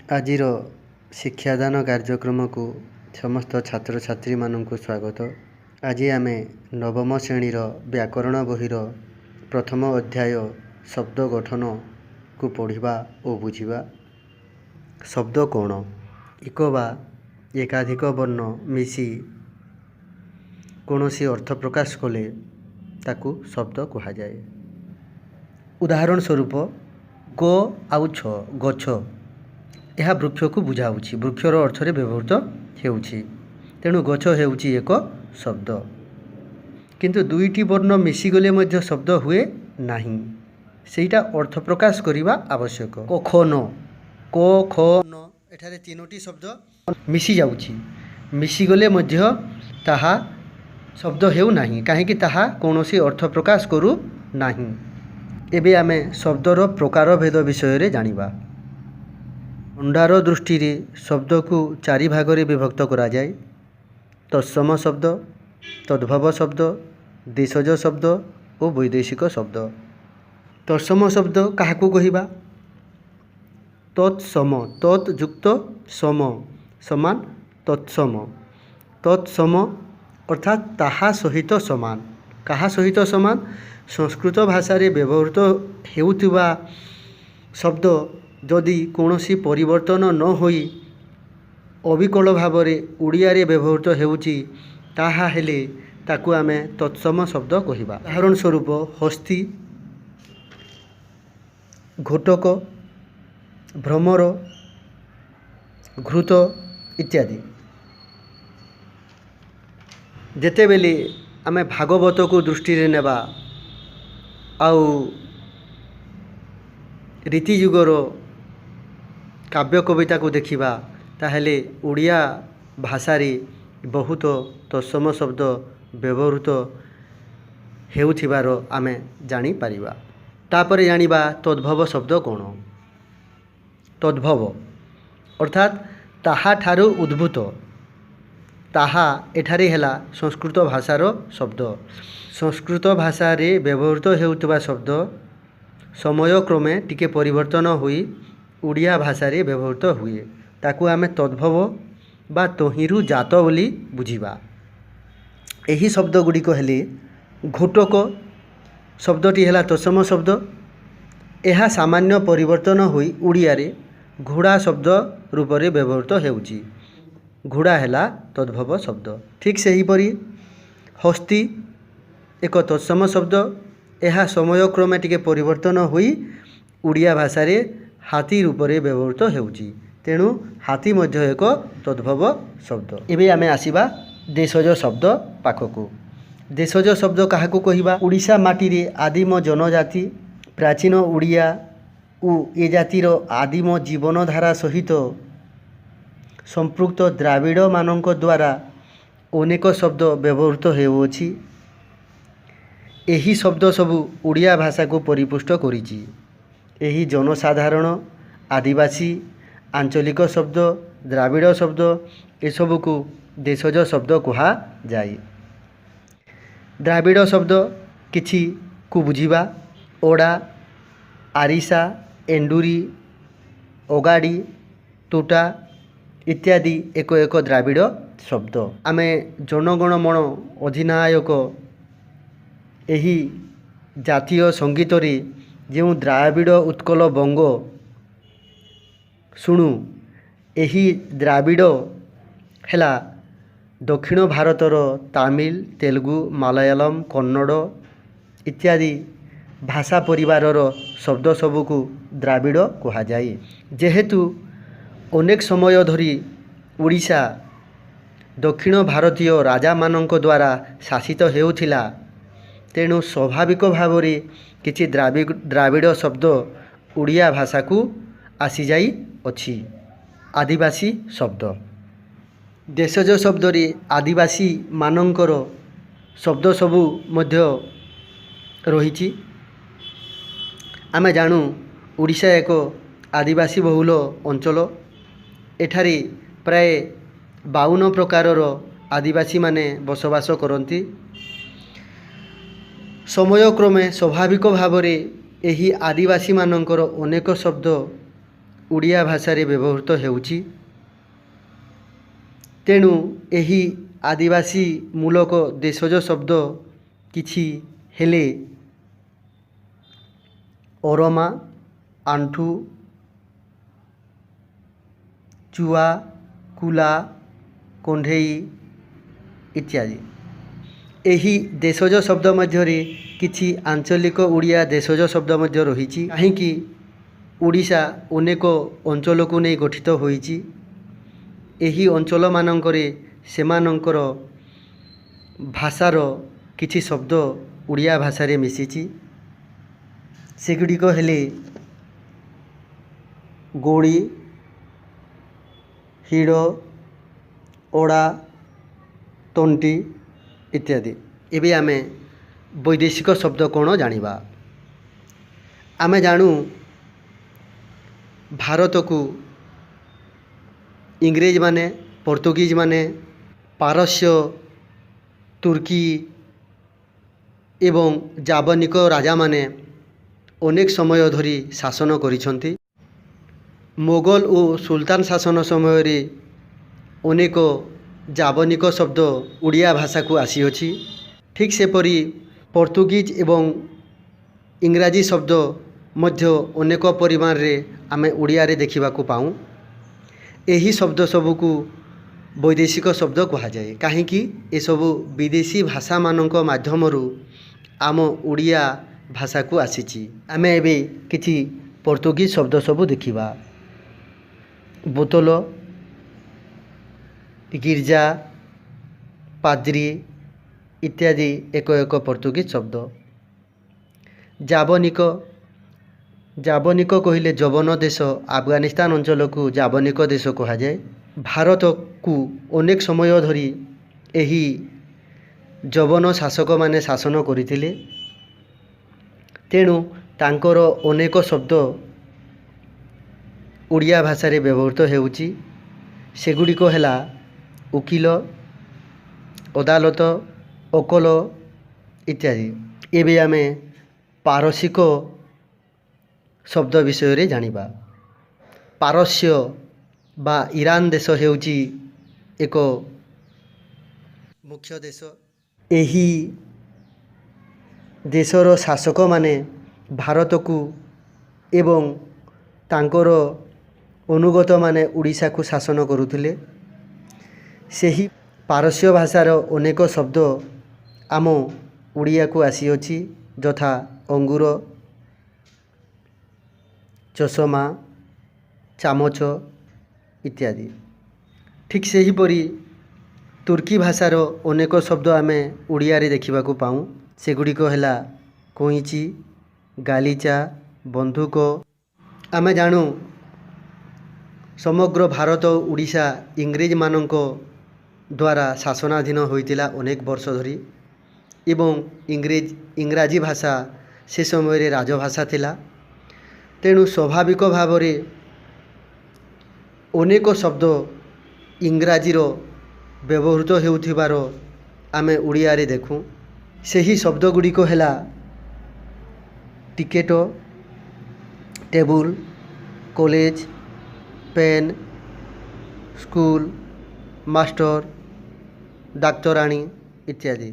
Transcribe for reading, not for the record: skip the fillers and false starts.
ଆଜିର ଶିକ୍ଷାଦାନ କାର୍ଯ୍ୟକ୍ରମକୁ ସମସ୍ତ ଛାତ୍ରଛାତ୍ରୀମାନଙ୍କୁ ସ୍ୱାଗତ। ଆଜି ଆମେ ନବମ ଶ୍ରେଣୀର ବ୍ୟାକରଣ ବହିର ପ୍ରଥମ ଅଧ୍ୟାୟ ଶବ୍ଦ ଗଠନକୁ ପଢ଼ିବା ଓ ବୁଝିବା। ଶବ୍ଦ କ'ଣ? ଏକ ବା ଏକାଧିକ ବର୍ଣ୍ଣ ମିଶି କୌଣସି ଅର୍ଥ ପ୍ରକାଶ କଲେ ତାକୁ ଶବ୍ଦ କୁହାଯାଏ। ଉଦାହରଣ ସ୍ୱରୂପ ଗ ଆଉ ଛ ଗଛ, ଏହା ବୃକ୍ଷକୁ ବୁଝାଉଛି। ବୃକ୍ଷର ଅର୍ଥରେ ବ୍ୟବହୃତ ହେଉଛି, ତେଣୁ ଗଛ ହେଉଛି ଏକ ଶବ୍ଦ। କିନ୍ତୁ ଦୁଇଟି ବର୍ଣ୍ଣ ମିଶିଗଲେ ମଧ୍ୟ ଶବ୍ଦ ହୁଏ ନାହିଁ, ସେଇଟା ଅର୍ଥ ପ୍ରକାଶ କରିବା ଆବଶ୍ୟକ। କ ଖ ନ, କ ଖ ନ ଏଠାରେ ତିନୋଟି ଶବ୍ଦ ମିଶିଯାଉଛି, ମିଶିଗଲେ ମଧ୍ୟ ତାହା ଶବ୍ଦ ହେଉନାହିଁ, କାହିଁକି? ତାହା କୌଣସି ଅର୍ଥ ପ୍ରକାଶ କରୁନାହିଁ। ଏବେ ଆମେ ଶବ୍ଦର ପ୍ରକାରଭେଦ ବିଷୟରେ ଜାଣିବା। ଭଣ୍ଡାର ଦୃଷ୍ଟିରେ ଶବ୍ଦକୁ ଚାରି ଭାଗରେ ବିଭକ୍ତ କରାଯାଏ: ତତ୍ସମ ଶବ୍ଦ, ତଦ୍ଭବ ଶବ୍ଦ, ଦେଶଜ ଶବ୍ଦ ଓ ବୈଦେଶିକ ଶବ୍ଦ। ତତ୍ସମ ଶବ୍ଦ କାହାକୁ କହିବା? ତତ୍ସମ, ତତ୍ ଯୁକ୍ତ ସମ ସମାନ ତତ୍ସମ। ତତ୍ସମ ଅର୍ଥାତ୍ ତାହା ସହିତ ସମାନ। କାହା ସହିତ ସମାନ? ସଂସ୍କୃତ ଭାଷାରେ ବ୍ୟବହୃତ ହେଉଥିବା ଶବ୍ଦ ଯଦି କୌଣସି ପରିବର୍ତ୍ତନ ନ ହୋଇ ଅବିକଳ ଭାବରେ ଓଡ଼ିଆରେ ବ୍ୟବହୃତ ହେଉଛି, ତାହା ହେଲେ ତାକୁ ଆମେ ତତ୍ସମ ଶବ୍ଦ କହିବା। ଉଦାହରଣ ସ୍ୱରୂପ ହସ୍ତୀ, ଘୋଟକ, ଭ୍ରମର, ଘୃତ ଇତ୍ୟାଦି। ଯେତେବେଳେ ଆମେ ଭାଗବତକୁ ଦୃଷ୍ଟିରେ ନେବା ଆଉ ରୀତିଯୁଗର କାବ୍ୟ କବିତାକୁ ଦେଖିବା, ତାହେଲେ ଓଡ଼ିଆ ଭାଷାରେ ବହୁତ ତତ୍ସମ ଶବ୍ଦ ବ୍ୟବହୃତ ହେଉଥିବାର ଆମେ ଜାଣିପାରିବା। ତାପରେ ଜାଣିବା ତଦ୍ଭବ ଶବ୍ଦ କ'ଣ? ତଦ୍ଭବ ଅର୍ଥାତ୍ ତାହାଠାରୁ ଉଦ୍ଭୂତ। ତାହା ଏଠାରେ ହେଲା ସଂସ୍କୃତ ଭାଷାର ଶବ୍ଦ। ସଂସ୍କୃତ ଭାଷାରେ ବ୍ୟବହୃତ ହେଉଥିବା ଶବ୍ଦ ସମୟକ୍ରମେ ଟିକେ ପରିବର୍ତ୍ତନ ହୋଇ ଓଡ଼ିଆ ଭାଷାରେ ବ୍ୟବହୃତ ହୁଏ, ତାକୁ ଆମେ ତଦ୍ଭବ ବା ତହିଁରୁ ଜାତ ବୋଲି ବୁଝିବା। ଏହି ଶବ୍ଦ ଗୁଡ଼ିକ ହେଲେ ଘୋଟକ ଶବ୍ଦଟି ହେଲା ତତ୍ସମ ଶବ୍ଦ। ଏହା ସାମାନ୍ୟ ପରିବର୍ତ୍ତନ ହୋଇ ଓଡ଼ିଆରେ ଘୋଡ଼ା ଶବ୍ଦ ରୂପରେ ବ୍ୟବହୃତ ହେଉଛି। ଘୋଡ଼ା ହେଲା ତଦ୍ଭବ ଶବ୍ଦ। ଠିକ୍ ସେହିପରି ହସ୍ତୀ ଏକ ତତ୍ସମ ଶବ୍ଦ। ଏହା ସମୟକ୍ରମେ ଟିକେ ପରିବର୍ତ୍ତନ ହୋଇ ଓଡ଼ିଆ ଭାଷାରେ ହାତୀ ରୂପରେ ବ୍ୟବହୃତ ହେଉଛି, ତେଣୁ ହାତୀ ମଧ୍ୟ ଏକ ତଦ୍ଭବ ଶବ୍ଦ। ଏବେ ଆମେ ଆସିବା ଦେଶଜ ଶବ୍ଦ ପାଖକୁ। ଦେଶଜ ଶବ୍ଦ କାହାକୁ କହିବା? ଓଡ଼ିଶା ମାଟିରେ ଆଦିମ ଜନଜାତି ପ୍ରାଚୀନ ଓଡ଼ିଆ ଓ ଏ ଜାତିର ଆଦିମ ଜୀବନଧାରା ସହିତ ସମ୍ପୃକ୍ତ ଦ୍ରାବିଡ଼ମାନଙ୍କ ଦ୍ୱାରା ଅନେକ ଶବ୍ଦ ବ୍ୟବହୃତ ହେଉଅଛି। ଏହି ଶବ୍ଦ ସବୁ ଓଡ଼ିଆ ଭାଷାକୁ ପରିପୁଷ୍ଟ କରିଛି। ଏହି ଜନସାଧାରଣ, ଆଦିବାସୀ, ଆଞ୍ଚଳିକ ଶବ୍ଦ, ଦ୍ରାବିଡ଼ ଶବ୍ଦ ଏସବୁକୁ ଦେଶଜ ଶବ୍ଦ କୁହାଯାଏ। ଦ୍ରାବିଡ଼ ଶବ୍ଦ କିଛିକୁ ବୁଝିବା। ଓଡ଼ା, ଆରିସା, ଏଣ୍ଡୁରି, ଅଗାଡ଼ି, ତୋଟା ଇତ୍ୟାଦି ଏକ ଏକ ଦ୍ରାବିଡ଼ ଶବ୍ଦ। ଆମେ ଜନଗଣମନ ଅଧିନାୟକ ଏହି ଜାତୀୟ ସଙ୍ଗୀତରେ ଯେଉଁ ଦ୍ରାବିଡ଼ ଉତ୍କଳ ବଙ୍ଗ ଶୁଣୁ, ଏହି ଦ୍ରାବିଡ଼ ହେଲା ଦକ୍ଷିଣ ଭାରତର ତାମିଲ, ତେଲୁଗୁ, ମାଲୟାଲମ, କନ୍ନଡ଼ ଇତ୍ୟାଦି ଭାଷା ପରିବାରର ଶବ୍ଦ ସବୁକୁ ଦ୍ରାବିଡ଼ କୁହାଯାଏ। ଯେହେତୁ ଅନେକ ସମୟ ଧରି ଓଡ଼ିଶା ଦକ୍ଷିଣ ଭାରତୀୟ ରାଜାମାନଙ୍କ ଦ୍ୱାରା ଶାସିତ ହେଉଥିଲା, ତେଣୁ ସ୍ୱାଭାବିକ ଭାବରେ କିଛି ଦ୍ରାବିଡ଼ ଶବ୍ଦ ଓଡ଼ିଆ ଭାଷାକୁ ଆସିଯାଇଅଛି। ଆଦିବାସୀ ଶବ୍ଦ। ଦେଶଜ ଶବ୍ଦରେ ଆଦିବାସୀମାନଙ୍କର ଶବ୍ଦ ସବୁ ମଧ୍ୟ ରହିଛି। ଆମେ ଜାଣୁ ଓଡ଼ିଶା ଏକ ଆଦିବାସୀ ବହୁଳ ଅଞ୍ଚଳ। ଏଠାରେ ପ୍ରାୟ 52 ପ୍ରକାରର ଆଦିବାସୀମାନେ ବସବାସ କରନ୍ତି। ସମୟକ୍ରମେ ସ୍ୱାଭାବିକ ଭାବରେ ଏହି ଆଦିବାସୀମାନଙ୍କର ଅନେକ ଶବ୍ଦ ଓଡ଼ିଆ ଭାଷାରେ ବ୍ୟବହୃତ ହେଉଛି। ତେଣୁ ଏହି ଆଦିବାସୀ ମୂଳକ ଦେଶଜ ଶବ୍ଦ କିଛି ହେଲେ ଅରମା, ଆଣ୍ଠୁ, ଚୁଆ, କୁଲା, କଣ୍ଢେଇ ଇତ୍ୟାଦି। ଏହି ଦେଶଜ ଶବ୍ଦ ମଧ୍ୟରେ କିଛି ଆଞ୍ଚଳିକ ଓଡ଼ିଆ ଦେଶଜ ଶବ୍ଦ ମଧ୍ୟ ରହିଛି। କାହିଁକି ଓଡ଼ିଶା ଅନେକ ଅଞ୍ଚଳକୁ ନେଇ ଗଠିତ ହୋଇଛି। ଏହି ଅଞ୍ଚଳମାନଙ୍କରେ ସେମାନଙ୍କର ଭାଷାର କିଛି ଶବ୍ଦ ଓଡ଼ିଆ ଭାଷାରେ ମିଶିଛି। ସେଗୁଡ଼ିକ ହେଲେ ଗୋଡ଼ି, ହିଡ଼, ଓଡ଼ା, ତଣ୍ଟି ଇତ୍ୟାଦି। ଏବେ ଆମେ ବୈଦେଶିକ ଶବ୍ଦ କ'ଣ ଜାଣିବା। ଆମେ ଜାଣୁ ଭାରତକୁ ଇଂରେଜମାନେ, ପର୍ତ୍ତୁଗୀଜମାନେ, ପାରସ୍ୟ, ତୁର୍କୀ ଏବଂ ଜାବନିକ ରାଜାମାନେ ଅନେକ ସମୟ ଧରି ଶାସନ କରିଛନ୍ତି। ମୋଗଲ ଓ ସୁଲତାନ ଶାସନ ସମୟରେ ଅନେକ ଜାବନିକ ଶବ୍ଦ ଓଡ଼ିଆ ଭାଷାକୁ ଆସିଅଛି। ଠିକ୍ ସେପରି ପର୍ତ୍ତୁଗୀଜ ଏବଂ ଇଂରାଜୀ ଶବ୍ଦ ମଧ୍ୟ ଅନେକ ପରିମାଣରେ ଆମେ ଓଡ଼ିଆରେ ଦେଖିବାକୁ ପାଉଁ। ଏହି ଶବ୍ଦ ସବୁକୁ ବୈଦେଶିକ ଶବ୍ଦ କୁହାଯାଏ। କାହିଁକି ଏସବୁ ବିଦେଶୀ ଭାଷାମାନଙ୍କ ମାଧ୍ୟମରୁ ଆମ ଓଡ଼ିଆ ଭାଷାକୁ ଆସିଛି। ଆମେ ଏବେ କିଛି ପର୍ତ୍ତୁଗୀଜ ଶବ୍ଦ ସବୁ ଦେଖିବା। ବୋତଲ, ଗିର୍ଜା, ପାଦ୍ରୀ ଇତ୍ୟାଦି ଏକ ଏକ ପର୍ତ୍ତୁଗୀଜ ଶବ୍ଦ। ଜାବନିକ, ଜାବନିକ କହିଲେ ଯବନ ଦେଶ, ଆଫଗାନିସ୍ତାନ ଅଞ୍ଚଳକୁ ଜାବନିକ ଦେଶ କୁହାଯାଏ। ଭାରତକୁ ଅନେକ ସମୟ ଧରି ଏହି ଯବନ ଶାସକମାନେ ଶାସନ କରିଥିଲେ। ତେଣୁ ତାଙ୍କର ଅନେକ ଶବ୍ଦ ଓଡ଼ିଆ ଭାଷାରେ ବ୍ୟବହୃତ ହେଉଛି। ସେଗୁଡ଼ିକ ହେଲା ଓକିଲ, ଅଦାଲତ, ଅକଲ ଇତ୍ୟାଦି। ଏବେ ଆମେ ପାରସିକ ଶବ୍ଦ ବିଷୟରେ ଜାଣିବା। ପାରସ୍ୟ ବା ଇରାନ ଦେଶ ହେଉଛି ଏକ ମୁଖ୍ୟ ଦେଶ। ଏହି ଦେଶର ଶାସକମାନେ ଭାରତକୁ ଏବଂ ତାଙ୍କର ଅନୁଗତମାନେ ଓଡ଼ିଶାକୁ ଶାସନ କରୁଥିଲେ। ସେହି ପାରସ୍ୟ ଭାଷାର ଅନେକ ଶବ୍ଦ ଆମ ଓଡ଼ିଆକୁ ଆସିଅଛି। ଯଥା ଅଙ୍ଗୁର, ଚଷମା, ଚାମଚ ଇତ୍ୟାଦି। ଠିକ୍ ସେହିପରି ତୁର୍କୀ ଭାଷାର ଅନେକ ଶବ୍ଦ ଆମେ ଓଡ଼ିଆରେ ଦେଖିବାକୁ ପାଉଁ। ସେଗୁଡ଼ିକ ହେଲା କଇଁଚି, ଗାଲିଚା, ବନ୍ଧୁକ। ଆମେ ଜାଣୁ ସମଗ୍ର ଭାରତ ଓଡ଼ିଶା ଇଂରେଜମାନଙ୍କ ଦ୍ୱାରା ଶାସନାଧୀନ ହୋଇଥିଲା ଅନେକ ବର୍ଷ ଧରି ଏବଂ ଇଂରାଜୀ ଭାଷା ସେ ସମୟରେ ରାଜଭାଷା ଥିଲା। ତେଣୁ ସ୍ୱାଭାବିକ ଭାବରେ ଅନେକ ଶବ୍ଦ ଇଂରାଜୀର ବ୍ୟବହୃତ ହେଉଥିବାର ଆମେ ଓଡ଼ିଆରେ ଦେଖୁଁ। ସେହି ଶବ୍ଦଗୁଡ଼ିକ ହେଲା ticket, table, college, pen, school, master, ଡାକ୍ତରାଣୀ ଇତ୍ୟାଦି।